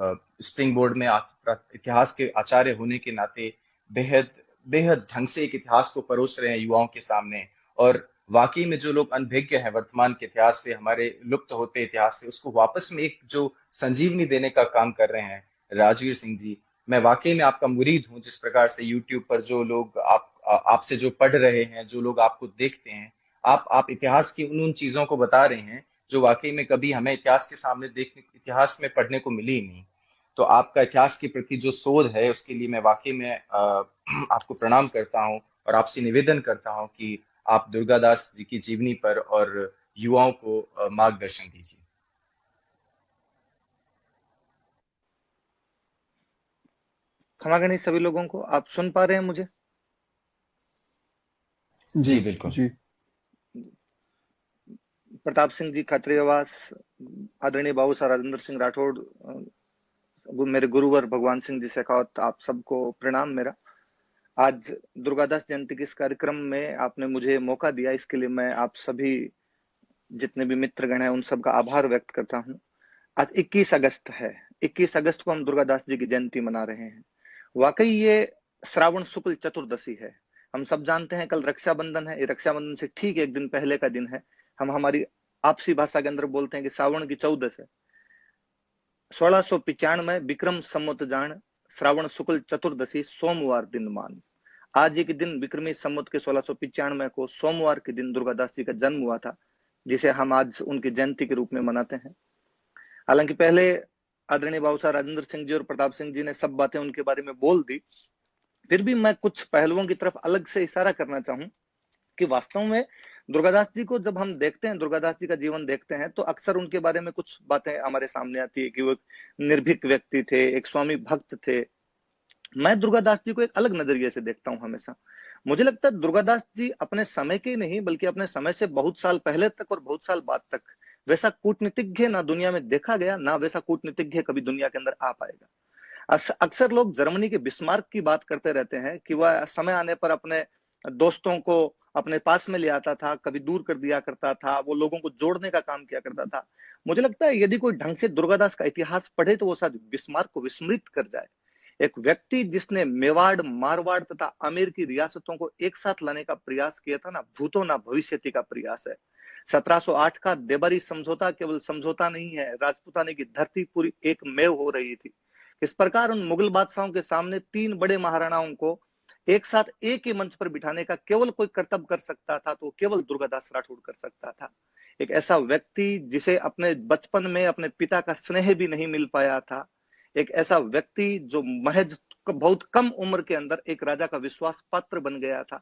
Spring board में इतिहास के आचार्य होने के नाते बेहद बेहद ढंग से एक इतिहास को परोस रहे हैं युवाओं के सामने। और वाकई में जो लोग अनभिज्ञ हैं वर्तमान के इतिहास से, हमारे लुप्त होते इतिहास से, उसको वापस में एक जो संजीवनी देने का काम कर रहे हैं राजवीर सिंह जी। मैं वाकई में आपका मुरीद हूँ। जिस प्रकार से यूट्यूब पर जो लोग आपसे जो पढ़ रहे हैं, जो लोग आपको देखते हैं, आप इतिहास की उन उन चीजों को बता रहे हैं जो वाकई में कभी हमें इतिहास के सामने देखने, इतिहास में पढ़ने को मिली ही नहीं। तो आपका इतिहास के प्रति जो शोध है उसके लिए मैं वाकई में आपको प्रणाम करता हूँ और आपसे निवेदन करता हूँ कि आप दुर्गादास जी की जीवनी पर और युवाओं को मार्गदर्शन दीजिए। क्षमा करें सभी लोगों को, आप सुन पा रहे हैं मुझे? जी जी बिल्कुल। जी। प्रताप सिंह जी खातरियावास, आदरणीय बाबू साहब राजेंद्र सिंह राठौड़, मेरे गुरुवर भगवान सिंह जी शेखावत, आप सबको प्रणाम मेरा। आज दुर्गादास जयंती के इस कार्यक्रम में आपने मुझे मौका दिया, इसके लिए मैं आप सभी जितने भी मित्रगण हैं उन सबका आभार व्यक्त करता हूँ। आज 21 अगस्त है। 21 अगस्त को हम दुर्गादास जी की जयंती मना रहे हैं। वाकई ये श्रावण शुक्ल चतुर्दशी है। हम सब जानते हैं कल रक्षाबंधन है। ये रक्षाबंधन से ठीक एक दिन पहले का दिन है। हम हमारी आपसी भाषा के अंदर बोलते हैं कि सावन की 14 है। 1695 विक्रम संवत जान, श्रावण शुक्ल चतुर्दशी, सोमवार दिन मान। आज ही के दिन विक्रमी संवत के 1695 को सोमवार के दिन दुर्गादास जी का जन्म हुआ था, जिसे हम आज उनकी जयंती के रूप में मनाते हैं। हालांकि पहले आदरणीय बाबू साहब राजेंद्र सिंह जी और प्रताप सिंह जी ने सब बातें उनके बारे में बोल दी, फिर भी मैं कुछ पहलुओं की तरफ अलग से इशारा करना चाहूं कि वास्तव में दुर्गादास जी को जब हम देखते हैं, दुर्गादास जी का जीवन देखते हैं, तो अक्सर उनके बारे में कुछ बातें हमारे सामने आती है कि वो एक निर्भीक व्यक्ति थे, एक स्वामी भक्त थे। मैं दुर्गादास जी को एक अलग नजरिए से देखता हूं हमेशा। मुझे लगता है दुर्गादास जी अपने समय के नहीं बल्कि अपने समय से बहुत साल पहले तक और बहुत साल बाद तक वैसा कूटनीतिज्ञ ना दुनिया में देखा गया, ना वैसा कूटनीतिज्ञ कभी दुनिया के अंदर आ पाएगा। अक्सर लोग जर्मनी के बिस्मार्क की बात करते रहते हैं कि वह समय आने पर अपने दोस्तों को अपने पास में ले आता था, कभी दूर कर दिया करता था, वो लोगों को जोड़ने का काम किया करता था। मुझे लगता है यदि कोई ढंग से दुर्गादास का इतिहास पढ़े तो वो शायद बिस्मार्क को विस्मृत कर जाए। एक व्यक्ति जिसने मेवाड़, मारवाड़ तथा आमेर की रियासतों को एक साथ लाने का प्रयास किया था, ना भूतो ना भविष्यति का प्रयास है। 1708 का देबरी समझौता केवल समझौता नहीं है, राजपूताने की धरती पूरी एक मेव हो रही थी। इस प्रकार उन मुगल बादशाहों के सामने तीन बड़े महाराणाओं को एक साथ एक ही मंच पर बिठाने का केवल कोई कर्तव्य कर सकता था तो केवल दुर्गादास राठौड़ कर सकता था। एक ऐसा व्यक्ति जिसे अपने बचपन में अपने पिता का स्नेह भी नहीं मिल पाया था। एक ऐसा व्यक्ति जो महज बहुत कम उम्र के अंदर एक राजा का विश्वास पात्र बन गया था।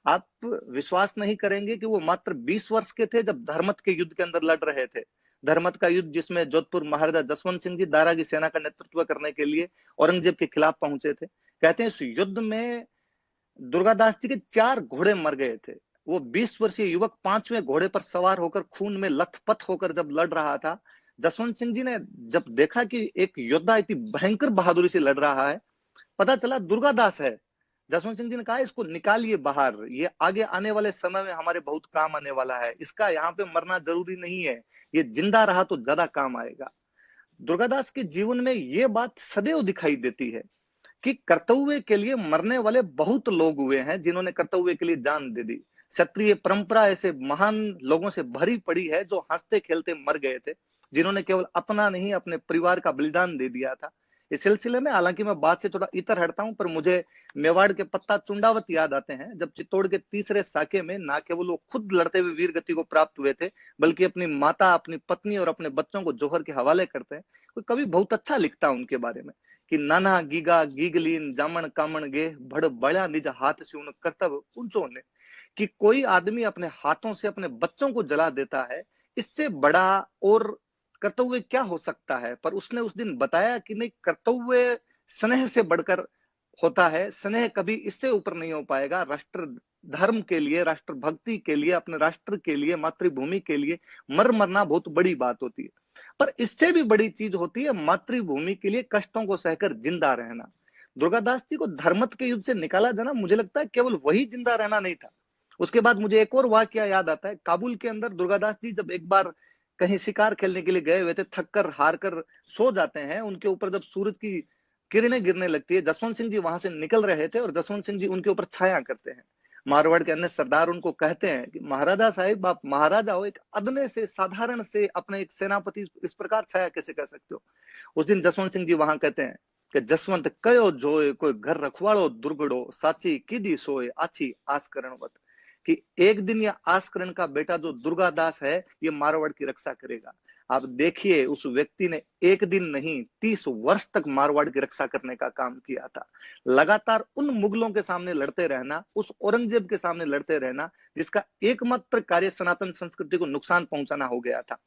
आप विश्वास नहीं करेंगे कि वो मात्र 20 वर्ष के थे जब धर्मत के युद्ध के अंदर लड़ रहे थे। धर्मत का युद्ध जिसमें जोधपुर महाराजा जसवंत सिंह जी दारा की सेना का नेतृत्व करने के लिए औरंगजेब के खिलाफ पहुंचे थे। कहते हैं इस युद्ध में दुर्गादास जी के 4 घोड़े मर गए थे। वो 20 वर्षीय युवक 5वें घोड़े पर सवार होकर खून में लथपथ होकर जब लड़ रहा था, जसवंत सिंह जी ने जब देखा कि एक योद्धा इतनी भयंकर बहादुरी से लड़ रहा है, पता चला दुर्गादास है। जसवंत सिंह जी ने कहा इसको निकालिए बाहर, ये आगे आने वाले समय में हमारे बहुत काम आने वाला है, इसका यहाँ पे मरना जरूरी नहीं है, ये जिंदा रहा तो ज्यादा काम आएगा। दुर्गादास के जीवन में ये बात सदैव दिखाई देती है कि कर्तव्य के लिए मरने वाले बहुत लोग हुए हैं जिन्होंने कर्तव्य के लिए जान दे दी। क्षत्रिय परंपरा ऐसे महान लोगों से भरी पड़ी है जो हंसते खेलते मर गए थे, जिन्होंने केवल अपना नहीं अपने परिवार का बलिदान दे दिया था। इस सिलसिले में हालांकि मैं बात से थोड़ा इतर हटता हूं, पर मुझे मेवाड़ के पत्ता चुंडावत याद आते हैं, जब चित्तौड़ के तीसरे साके में ना केवल वो खुद लड़ते हुए वीर गति को प्राप्त हुए थे बल्कि अपनी माता, अपनी पत्नी और अपने बच्चों को जोहर के हवाले करते हैं। कोई कवि बहुत अच्छा लिखता है उनके बारे में कि नाना गीगा गीगलीन जामन कामन गे भड़ बड़ा निज हाथ से उन कर्तव्य ऊंचो ने, कि कोई आदमी अपने हाथों से अपने बच्चों को जला देता है, इससे बड़ा और कर्तव्य क्या हो सकता है। पर उसने उस दिन बताया कि नहीं, कर्तव्य स्नेह से बढ़कर होता है, स्नेह कभी इससे ऊपर नहीं हो पाएगा। राष्ट्र धर्म के लिए, राष्ट्र भक्ति के लिए, अपने राष्ट्र के लिए, मातृभूमि के लिए मरना बहुत बड़ी बात होती है। पर इससे भी बड़ी चीज होती है मातृभूमि के लिए कष्टों को सहकर जिंदा रहना। दुर्गादास जी को धर्मत के युद्ध से निकाला जाना, मुझे लगता है केवल वही जिंदा रहना नहीं था। उसके बाद मुझे एक और वाकया याद आता है। काबुल के अंदर दुर्गादास जी जब एक बार कहीं शिकार खेलने के लिए गए हुए थे, थक कर हार कर सो जाते हैं। उनके ऊपर जब सूरज की किरणें गिरने लगती है, जसवंत सिंह जी वहां से निकल रहे थे और जसवंत सिंह जी उनके ऊपर छाया करते हैं। मारवाड़ के अन्य सरदार उनको कहते हैं कि महाराजा साहिब, आप महाराजा हो, एक अदने से साधारण से अपने एक सेनापति इस प्रकार छाया कैसे कर सकते हो? उस दिन जसवंत सिंह जी वहां कहते हैं कि जसवंत कयो जोए कोई घर रखवाड़ो दुर्गड़ो साची किदी सोए आछी आसकरणवत, कि एक दिन यह आसकरण का बेटा जो दुर्गादास है ये मारवाड़ की रक्षा करेगा। आप देखिए, उस व्यक्ति ने एक दिन नहीं 30 वर्ष तक मारवाड़ की रक्षा करने का काम किया था। लगातार उन मुगलों के सामने लड़ते रहना, उस औरंगजेब के सामने लड़ते रहना, जिसका एकमात्र कार्य सनातन संस्कृति को नुकसान पहुंचाना हो गया था।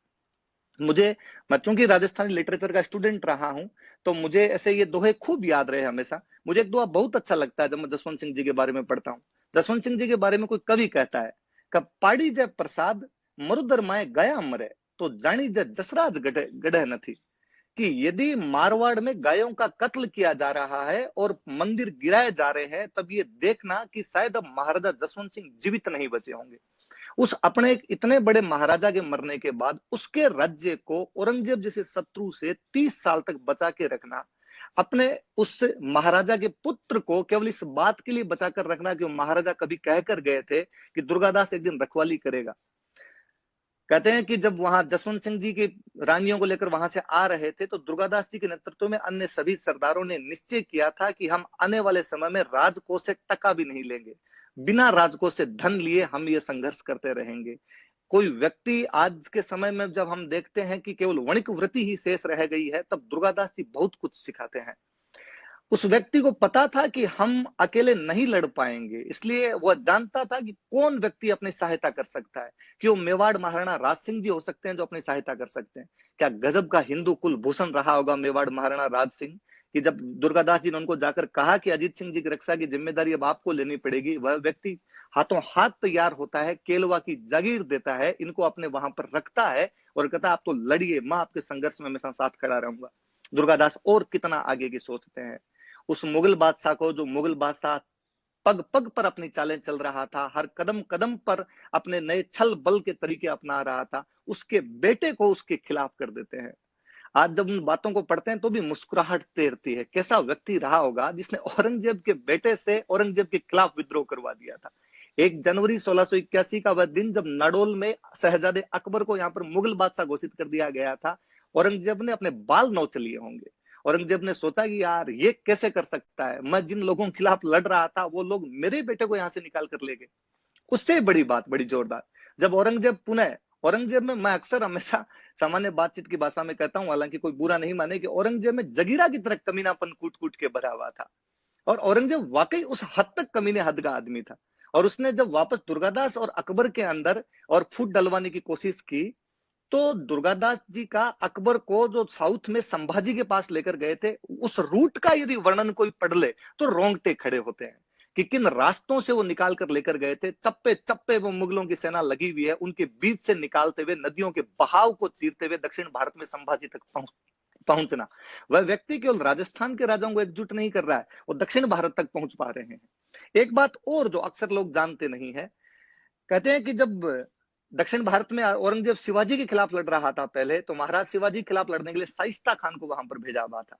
मुझे, मैं चूंकि राजस्थानी लिटरेचर का स्टूडेंट रहा हूं, तो मुझे ऐसे ये दोहे खूब याद रहे हमेशा। मुझे एक दोहा बहुत अच्छा लगता है जब मैं जसवंत सिंह जी के बारे में पढ़ता हूँ। जसवंत सिंह जी के बारे में कोई कवि कहता है कि पाड़ी जय प्रसाद मरुदर माए गया मरे, तो जानी जय जसराज गढ़े न थी। कि यदि मारवाड़ में गायों का कत्ल किया जा रहा है और मंदिर गिराए जा रहे हैं, तब ये देखना कि शायद अब महाराजा जसवंत सिंह जीवित नहीं बचे होंगे। उस अपने एक इतने बड़े महाराजा के मरने के बाद उसके राज्य को औरंगजेब जैसे शत्रु से 30 साल तक बचा के रखना, अपने उस महाराजा के पुत्र को केवल इस बात के लिए बचा कर रखना कि वो महाराजा कभी कहकर गए थे कि दुर्गादास एक दिन रखवाली करेगा। कहते हैं कि जब वहां जसवंत सिंह जी की रानियों को लेकर वहां से आ रहे थे, तो दुर्गादास जी के नेतृत्व में अन्य सभी सरदारों ने निश्चय किया था कि हम आने वाले समय में राजकोष से टका भी नहीं लेंगे, बिना राजकोष से धन लिए हम ये संघर्ष करते रहेंगे। कोई व्यक्ति आज के समय में जब हम देखते हैं कि केवल वणिक वृत्ति ही शेष रह गई है, तब दुर्गादास जी बहुत कुछ सिखाते हैं। उस व्यक्ति को पता था कि हम अकेले नहीं लड़ पाएंगे, इसलिए वह जानता था कि कौन व्यक्ति अपनी सहायता कर सकता है। कि वो मेवाड़ महाराणा राज सिंह जी हो सकते हैं जो अपनी सहायता कर सकते हैं। क्या गजब का हिंदू कुल भूषण रहा होगा मेवाड़ महाराणा राज सिंह, कि जब दुर्गादास जी ने उनको जाकर कहा कि अजीत सिंह जी की रक्षा की जिम्मेदारी अब आपको लेनी पड़ेगी, वह व्यक्ति हाथों हाथ तैयार होता है, केलवा की जागीर देता है, इनको अपने वहां पर रखता है और कहता है आप तो लड़िए, मैं आपके संघर्ष में हमेशा साथ खड़ा रहूंगा। दुर्गादास और कितना आगे की सोचते हैं। उस मुगल बादशाह को, जो मुगल बादशाह पग पग पर अपनी चालें चल रहा था, हर कदम कदम पर अपने नए छल बल के तरीके अपना रहा था, उसके बेटे को उसके खिलाफ कर देते हैं। आज जब उन बातों को पढ़ते हैं तो भी मुस्कुराहट तैरती है। कैसा व्यक्ति रहा होगा जिसने औरंगजेब के बेटे से औरंगजेब के खिलाफ विद्रोह करवा दिया था। 1 जनवरी 1681 का वह दिन जब नाडोल में शहजादे अकबर को यहाँ पर मुगल बादशाह घोषित कर दिया गया था, औरंगजेब ने अपने बाल नोच लिए होंगे। औरंगजेब ने सोचा कि यार ये कैसे कर सकता है, मैं जिन लोगों के खिलाफ लड़ रहा था वो लोग मेरे बेटे को यहाँ से निकाल कर ले गए। उससे बड़ी बात, बड़ी जोरदार, जब औरंगजेब पुनः, औरंगजेब में मैं अक्सर हमेशा सामान्य बातचीत की भाषा में कहता हूं, हालांकि कोई बुरा नहीं माने, कि औरंगजेब में जगीरा की तरह कमीनापन कूट कूट के भरा हुआ था। और औरंगजेब वाकई उस हद तक कमीने हद का आदमी था। और उसने जब वापस दुर्गादास और अकबर के अंदर और फूट डलवाने की कोशिश की, तो दुर्गादास जी का अकबर को जो साउथ में संभाजी के पास लेकर गए थे, उस रूट का यदि वर्णन कोई पढ़ ले तो रोंगटे खड़े होते हैं कि किन रास्तों से वो निकाल कर लेकर गए थे। चप्पे चप्पे वो मुगलों की सेना लगी हुई है, उनके बीच से निकालते हुए, नदियों के बहाव को चीरते हुए दक्षिण भारत में संभाजी तक पहुंचना। वह व्यक्ति केवल राजस्थान के राजाओं को एकजुट नहीं कर रहा है, वो दक्षिण भारत तक पहुंच पा रहे हैं। एक बात और जो अक्सर लोग जानते नहीं है, कहते हैं कि जब दक्षिण भारत में औरंगजेब शिवाजी के खिलाफ लड़ रहा था पहले, तो महाराज शिवाजी के खिलाफ लड़ने के लिए शाइस्ता खान को वहां पर भेजा हुआ था।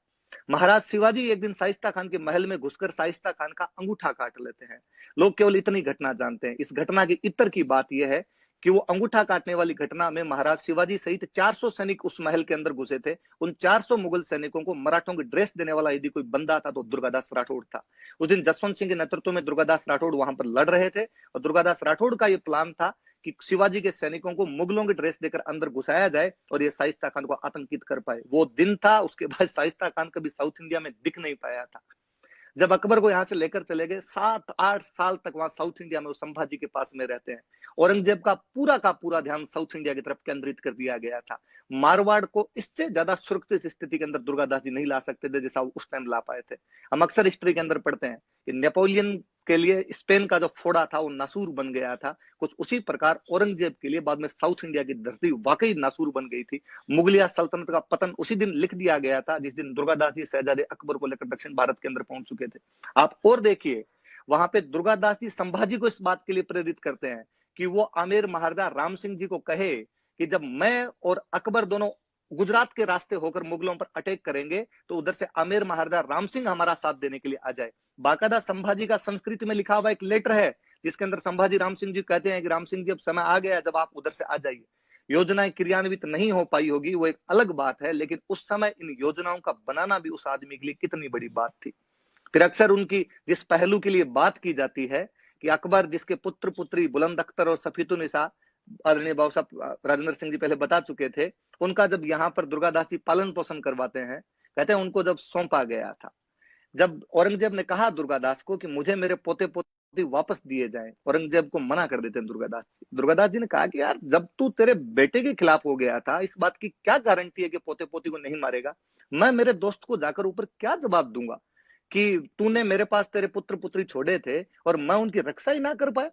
महाराज शिवाजी एक दिन शाइस्ता खान के महल में घुसकर शाइस्ता खान का अंगूठा काट लेते हैं। लोग केवल इतनी घटना जानते हैं। इस घटना की इतर की बात यह है कि वो अंगूठा काटने वाली घटना में महाराज शिवाजी सहित 400 सैनिक उस महल के अंदर घुसे थे। उन 400 मुगल सैनिकों को मराठों की ड्रेस देने वाला यदि कोई बंदा था तो दुर्गादास राठौड़ था। उस दिन जसवंत सिंह के नेतृत्व में दुर्गादास राठौड़ वहां पर लड़ रहे थे और दुर्गादास राठौड़ का यह प्लान था कि शिवाजी के सैनिकों को मुगलों की ड्रेस देकर अंदर घुसाया जाए और ये शाइस्ता खान को आतंकित कर पाए। वो दिन था, उसके बाद शाइस्ता खान कभी साउथ इंडिया में दिख नहीं पाया था। जब अकबर को यहाँ से लेकर चले गए, 7-8 साल तक वहां साउथ इंडिया में वो संभाजी के पास में रहते हैं। औरंगजेब का पूरा ध्यान साउथ इंडिया की तरफ केंद्रित कर दिया गया था। मारवाड़ को इससे ज्यादा सुरक्षित स्थिति के अंदर दुर्गादास जी नहीं ला सकते थे जैसा वो उस टाइम ला पाए थे। हम अक्सर हिस्ट्री के अंदर पढ़ते हैं कि नेपोलियन के लिए स्पेन का जो फोड़ा था वो नासूर बन गया था। कुछ उसी प्रकार औरंगजेब के लिए बाद में साउथ इंडिया की धरती वाकई नासूर बन गई थी। मुगलिया सल्तनत का पतन उसी दिन लिख दिया गया था जिस दिन दुर्गादास जी शहजादे अकबर को लेकर दक्षिण भारत के अंदर पहुंच चुके थे। आप और देखिए, वहां पे दुर्गादास जी संभाजी को इस बात के लिए प्रेरित करते हैं कि वो आमेर महाराजा राम सिंह जी को कहे कि जब मैं और अकबर दोनों गुजरात के रास्ते होकर मुगलों पर अटैक करेंगे तो उधर से आमेर महाराजा राम सिंह हमारा साथ देने के लिए आ जाए। बाकायदा संभाजी का संस्कृत में लिखा हुआ एक लेटर है जिसके अंदर संभाजी राम सिंह जी कहते हैं कि राम सिंह जी अब समय आ गया जब आप उधर से आ जाइए। योजनाएं क्रियान्वित नहीं हो पाई होगी वो एक अलग बात है, लेकिन उस समय इन योजनाओं का बनाना भी उस आदमी के लिए कितनी बड़ी बात थी। फिर अक्सर उनकी जिस पहलू के लिए बात की जाती है कि अकबर जिसके पुत्र पुत्री बुलंद अख्तर और सफीतुन्निसा आदरणीय बाबू साहब राजेंद्र सिंह जी पहले बता चुके थे, उनका जब यहाँ पर दुर्गादास जी पालन पोषण करवाते हैं, कहते हैं उनको जब सौंपा गया था, जब औरंगजेब ने कहा दुर्गादास को कि मुझे मेरे पोते पोती वापस दिए जाएं, औरंगजेब को मना कर देते हैं दुर्गादास जी। दुर्गादास जी ने कहा कि यार जब तू तेरे बेटे के खिलाफ हो गया था, इस बात की क्या गारंटी है कि पोते पोती को नहीं मारेगा? मैं मेरे दोस्त को जाकर ऊपर क्या जवाब दूंगा कि तूने मेरे पास तेरे पुत्र पुत्री छोड़े थे और मैं उनकी रक्षा ही ना कर पाया।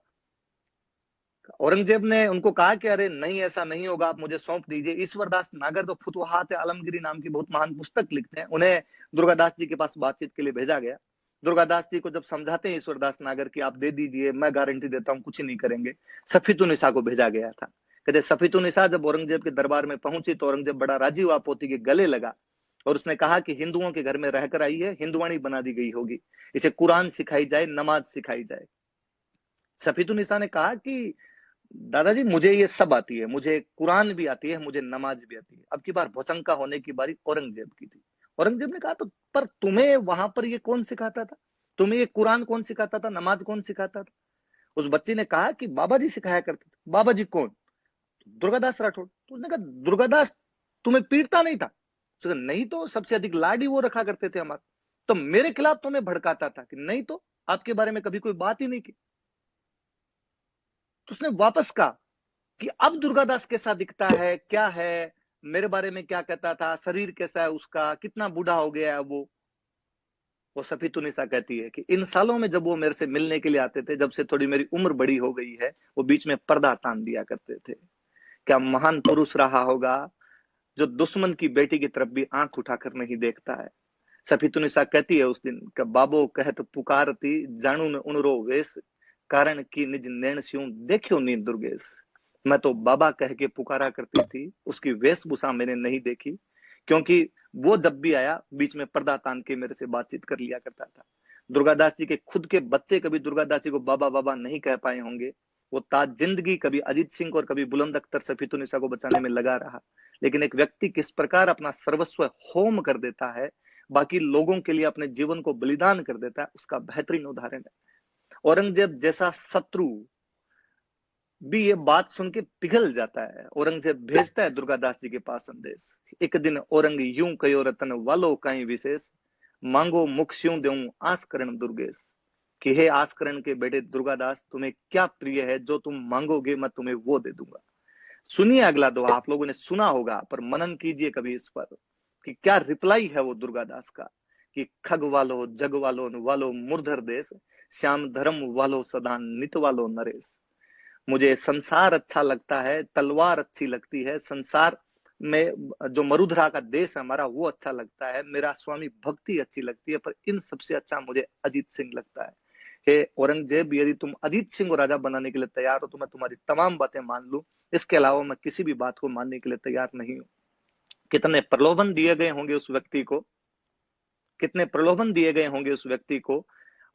औरंगजेब ने उनको कहा कि अरे नहीं, ऐसा नहीं होगा, आप मुझे सौंप दीजिए। ईश्वरदास नागर तो फुतुहात आलमगीरी नाम की बहुत महान पुस्तक लिखते हैं, उन्हें दुर्गादास जी के पास बातचीत के लिए भेजा गया। दुर्गादास जी को जब समझाते हैं ईश्वरदास नागर की आप दे दीजिए, मैं गारंटी देता हूं कुछ नहीं करेंगे, सफीतुन्निसा को भेजा गया था। कहते सफीतुन्निसा जब औरंगजेब के दरबार में पहुंची तो औरंगजेब बड़ा राजी हुआ, पोती के गले लगा और उसने कहा कि हिंदुओं के घर में रहकर आई है, हिंदुवाणी बना दी गई होगी, इसे कुरान सिखाई जाए, नमाज सिखाई जाए। सफीतुन्निसा ने कहा कि दादाजी मुझे ये सब आती है, मुझे कुरान भी आती है, मुझे नमाज भी आती है। अब की बार भौचंका होने की बारी औरंगजेब की थी। औरंगजेब ने कहा तो पर तुम्हें वहां पर ये कौन सिखाता था? तुम्हें ये कुरान कौन सिखाता था? नमाज कौन सिखाता था? उस बच्ची ने कहा कि बाबा जी सिखाया करते थे। बाबा जी कौन? दुर्गादास राठौड़। तो उसने कहा दुर्गादास तुम्हें पीटता नहीं था? उसने कहा नहीं तो, सबसे अधिक लाड ही वो रखा करते थे हमारे। तो मेरे खिलाफ तुम्हें भड़काता था कि नहीं तो, आपके बारे में कभी कोई बात ही नहीं की। तो उसने वापस कहा कि अब दुर्गादास कैसा दिखता है, क्या है, मेरे बारे में क्या कहता था, शरीर कैसा है उसका, कितना बूढ़ा हो गया है वो सफीतुन्निसा कहती है कि इन सालों में जब वो मेरे से मिलने के लिए आते थे, जब से थोड़ी मेरी उम्र बड़ी हो गई है, वो बीच में पर्दा तान दिया करते थे। क्या महान पुरुष रहा होगा जो दुश्मन की बेटी की तरफ भी आंख उठाकर नहीं देखता है। सफीतुन्निसा कहती है उस दिन कि बाबो कहत पुकारती जानू न उनरो वेश, कारण की निज नैन स्यूं देखियो नी दुर्गेश। मैं तो बाबा कह के पुकारा करती थी, उसकी वेशभूषा मैंने नहीं देखी, क्योंकि वो जब भी आया बीच में पर्दा तान के मेरे से बातचीत कर लिया करता था। दुर्गादास जी के खुद के बच्चे कभी दुर्गादास जी को बाबा बाबा नहीं कह पाए होंगे। वो ताज जिंदगी कभी अजीत सिंह और कभी बुलंद अख्तर सफीतुन्निसा को बचाने में लगा रहा। लेकिन एक व्यक्ति किस प्रकार अपना सर्वस्व होम कर देता है, बाकी लोगों के लिए अपने जीवन को बलिदान कर देता है, उसका बेहतरीन उदाहरण है। औरंगजेब जैसा शत्रु भी ये बात सुन के पिघल जाता है। औरंगजेब भेजता है दुर्गादास जी के पास संदेश, एक दिन औरंग यूं कयो रतन वालो कहीं विशेष, मांगो मुख स्यूं देऊं आस्करण दुर्गेश। कि हे आस्करण के बेटे दुर्गादास, तुम्हें क्या प्रिय है, जो तुम मांगोगे मैं तुम्हें वो दे दूंगा। सुनिए अगला दोहा, आप लोगों ने सुना होगा पर मनन कीजिए कभी इस पर कि क्या रिप्लाई है वो दुर्गादास का कि खग वालो जग वालो वालो मुरधर देश, श्याम धर्म वालो सदा नित वालो नरेश। मुझे संसार अच्छा लगता है, तलवार अच्छी लगती है, संसार में जो मरुधरा का देश है हमारा वो अच्छा लगता है, मेरा स्वामी भक्ति अच्छी लगती है, पर इन सबसे अच्छा मुझे अजीत सिंह लगता है। हे औरंगजेब, यदि तुम अजीत सिंह को राजा बनाने के लिए तैयार हो तो मैं तुम्हारी तमाम बातें मान लूं, इसके अलावा मैं किसी भी बात को मानने के लिए तैयार नहीं हूं। कितने प्रलोभन दिए गए होंगे उस व्यक्ति को, कितने प्रलोभन दिए गए होंगे उस व्यक्ति को।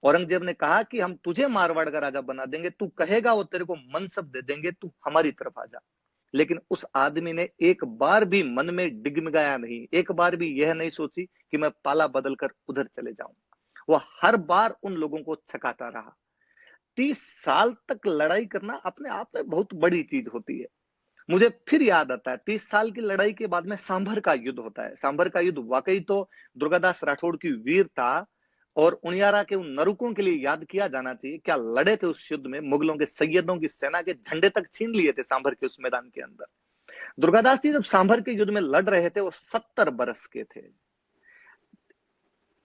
औरंगजेब ने कहा कि हम तुझे मारवाड़ का राजा बना देंगे, तू कहेगा वो तेरे को मनसब दे देंगे, तू हमारी तरफ आ जा। लेकिन उस आदमी ने एक बार भी मन में डिगमिगाया नहीं, एक बार भी यह नहीं सोची कि मैं पाला बदल कर उधर चले जाऊं। वह हर बार उन लोगों को छकाता रहा। 30 साल तक लड़ाई करना अपने आप में बहुत बड़ी चीज होती है। मुझे फिर याद आता है 30 साल की लड़ाई के बाद में सांभर का युद्ध होता है। सांभर का युद्ध वाकई तो दुर्गादास राठौड़ की वीरता और उनियारा के उन नरुकों के लिए याद किया जाना चाहिए। क्या लड़े थे उस युद्ध में, मुगलों के सैयदों की सेना के झंडे तक छीन लिए थे सांभर के उस मैदान के अंदर। दुर्गादास जी जब सांभर के युद्ध में लड़ रहे थे वो 70 बरस के थे।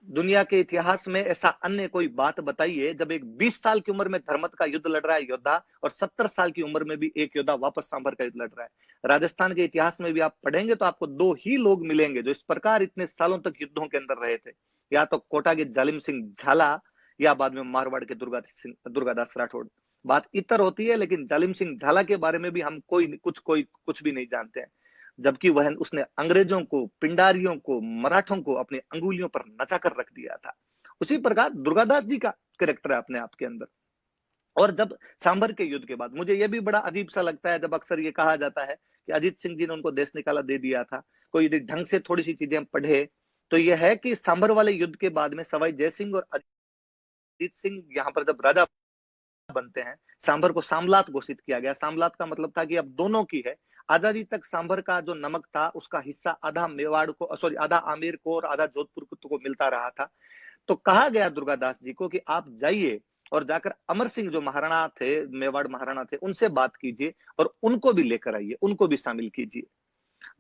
दुनिया के इतिहास में ऐसा अन्य कोई बात बताइए जब एक 20 साल की उम्र में धर्मत का युद्ध लड़ रहा है योद्धा और 70 साल की उम्र में भी एक योद्धा वापस सांभर का युद्ध लड़ रहा है। राजस्थान के इतिहास में भी आप पढ़ेंगे तो आपको दो ही लोग मिलेंगे जो इस प्रकार इतने सालों तक युद्धों के अंदर रहे थे, या तो कोटा के जालिम सिंह झाला या बाद में मारवाड़ के दुर्गादास राठौड़। बात इतर होती है, लेकिन जालिम सिंह झाला के बारे में भी हम कुछ भी नहीं जानते हैं, जबकि वह उसने अंग्रेजों को, पिंडारियों को, मराठों को अपनी अंगुलियों पर नचा कर रख दिया था। उसी प्रकार दुर्गादास जी का कैरेक्टर है अपने आप के अंदर। और जब सांभर के युद्ध के बाद मुझे यह भी बड़ा अजीब सा लगता है, जब अक्सर ये कहा जाता है कि अजीत सिंह जी ने उनको देश निकाला दे दिया था, कोई यदि ढंग से थोड़ी सी चीजें पढ़े तो यह है कि सांभर वाले युद्ध के बाद में सवाई जयसिंह और अजीत सिंह यहाँ पर जब राजा बनते हैं, सांभर को सामलात घोषित किया गया। सामलात का मतलब था कि अब दोनों की है। आजादी तक सांभर का जो नमक था उसका हिस्सा आधा मेवाड़ को, सॉरी, आधा आमेर को और आधा जोधपुर को मिलता रहा था। तो कहा गया दुर्गादास जी को कि आप जाइए और जाकर अमर सिंह जो महाराणा थे, मेवाड़ महाराणा थे, उनसे बात कीजिए और उनको भी लेकर आइए, उनको भी शामिल कीजिए।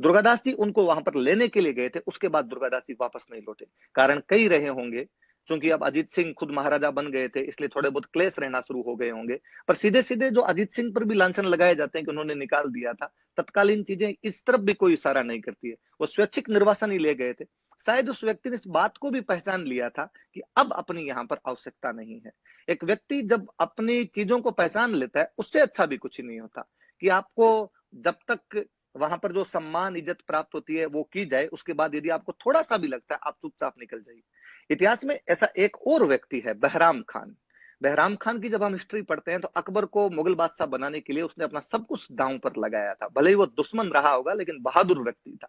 दुर्गादास जी उनको वहां पर लेने के लिए गए थे, उसके बाद दुर्गादास जी वापस नहीं लौटे। कारण कई रहे होंगे, क्योंकि अब अजीत सिंह खुद महाराजा बन गए थे, इसलिए थोड़े बहुत क्लेश रहना शुरू हो गए होंगे। पर सीधे सीधे जो अजीत सिंह पर भी लांछन लगाए जाते हैं कि उन्होंने निकाल दिया था, तत्कालीन चीजें इस तरफ भी कोई इशारा नहीं करती है। वो स्वैच्छिक निर्वासन ही ले गए थे। शायद उस व्यक्ति ने इस बात को भी पहचान लिया था कि अब अपनी यहाँ पर आवश्यकता नहीं है। एक व्यक्ति जब अपनी चीजों को पहचान लेता है, उससे अच्छा भी कुछ नहीं होता कि आपको जब तक वहां पर जो सम्मान इज्जत प्राप्त होती है वो की जाए, उसके बाद यदि आपको थोड़ा सा भी लगता है, आप चुपचाप निकल जाइए। इतिहास में ऐसा एक और व्यक्ति है, बहराम खान। बहराम खान की जब हम हिस्ट्री पढ़ते हैं तो अकबर को मुगल बादशाह बनाने के लिए उसने अपना सब कुछ दांव पर लगाया था। भले ही वो दुश्मन रहा होगा, लेकिन बहादुर व्यक्ति था।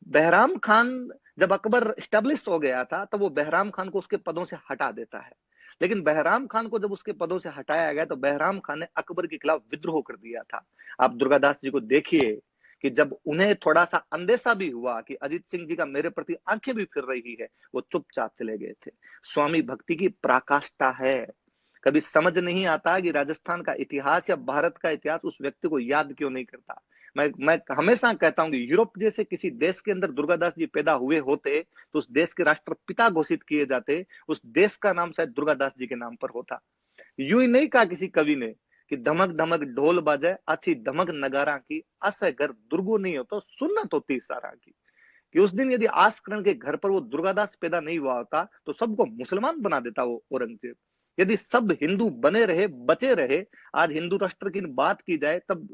बहराम खान जब अकबर स्टेब्लिश हो गया था, तब वो बहराम खान को उसके पदों से हटा देता है। लेकिन बहराम खान को जब उसके पदों से हटाया गया तो बहराम खान ने अकबर के खिलाफ विद्रोह कर दिया था। आप दुर्गादास जी को देखिए कि जब उन्हें थोड़ा सा अंदेशा भी हुआ कि अजीत सिंह जी का मेरे प्रति आंखें भी फिर रही है, वो चुपचाप चले गए थे। स्वामी भक्ति की पराकाष्ठा है। कभी समझ नहीं आता कि राजस्थान का इतिहास या भारत का इतिहास उस व्यक्ति को याद क्यों नहीं करता। मैं हमेशा कहता हूं कि यूरोप जैसे किसी देश के अंदर दुर्गादास जी पैदा हुए होते तो उस देश के राष्ट्रपिता घोषित किए जाते, उस देश का नाम शायद दुर्गादास जी के नाम पर होता। यूं ही नहीं कहा किसी कवि ने कि धमक धमक ढोल बाजे अच्छी धमक नगारा की, असह घर दुर्गो नहीं हो तो सुन्नत होती सारा की। कि उस दिन यदि आस्करण के घर पर वो दुर्गादास पैदा नहीं हुआ होता तो सबको मुसलमान बना देता वो औरंगजेब। यदि सब हिंदू बने रहे, बचे रहे, आज हिंदू राष्ट्र की बात की जाए, तब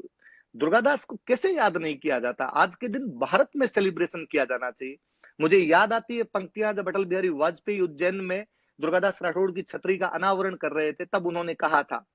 दुर्गादास को कैसे याद नहीं किया जाता। आज के दिन भारत में सेलिब्रेशन किया जाना चाहिए। मुझे याद आती है पंक्तियां जब अटल बिहारी वाजपेयी उज्जैन में दुर्गादास राठौड़ की छतरी का अनावरण कर रहे थे, तब उन्होंने कहा था